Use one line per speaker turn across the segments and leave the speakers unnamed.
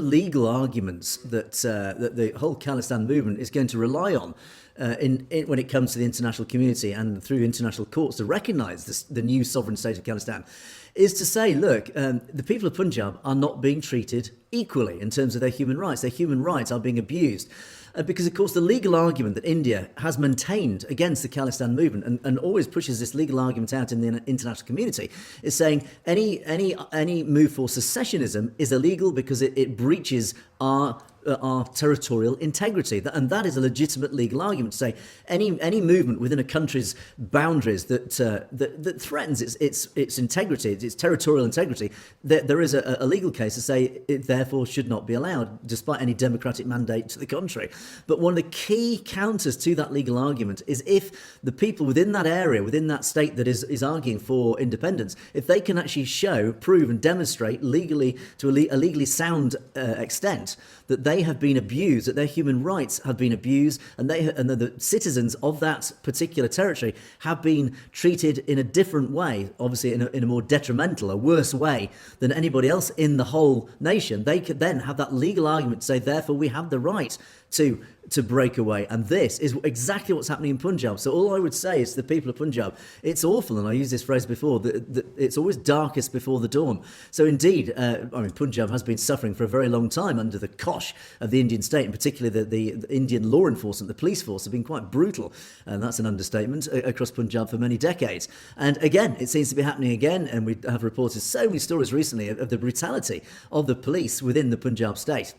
legal arguments that the whole Khalistan movement is going to rely on when it comes to the international community and through international courts to recognise the new sovereign state of Khalistan is to say, look, the people of Punjab are not being treated equally in terms of their human rights. Their human rights are being abused. Because, of course, the legal argument that India has maintained against the Khalistan movement and always pushes this legal argument out in the international community is saying any move for secessionism is illegal because it breaches our territorial integrity, and that is a legitimate legal argument to say any movement within a country's boundaries that threatens its integrity, its territorial integrity, there is a legal case to say it therefore should not be allowed, despite any democratic mandate to the contrary. But one of the key counters to that legal argument is if the people within that area, within that state that is arguing for independence, if they can actually show, prove, and demonstrate legally to a legally sound extent that they have been abused, that their human rights have been abused, and the citizens of that particular territory have been treated in a different way, obviously in a more detrimental, a worse way than anybody else in the whole nation, they could then have that legal argument to say, therefore, we have the right to break away. And this is exactly what's happening in Punjab. So all I would say is to the people of Punjab, it's awful, and I used this phrase before, that it's always darkest before the dawn. So indeed, Punjab has been suffering for a very long time under the cosh of the Indian state, and particularly the Indian law enforcement, the police force, have been quite brutal, and that's an understatement, across Punjab for many decades. And again, it seems to be happening again, and we have reported so many stories recently of the brutality of the police within the Punjab state.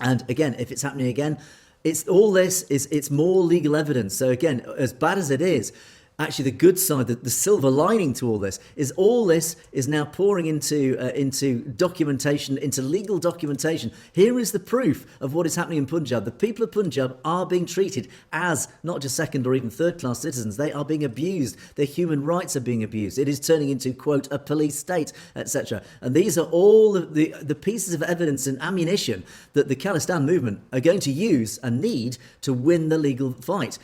And again, if it's happening again, it's more legal evidence. So again, as bad as it is, actually the good side, the silver lining to all this is now pouring into documentation, into legal documentation. Here is the proof of what is happening in Punjab. The people of Punjab are being treated as not just second or even third class citizens. They are being abused. Their human rights are being abused. It is turning into, quote, a police state, etc. And these are all the pieces of evidence and ammunition that the Khalistan movement are going to use and need to win the legal fight.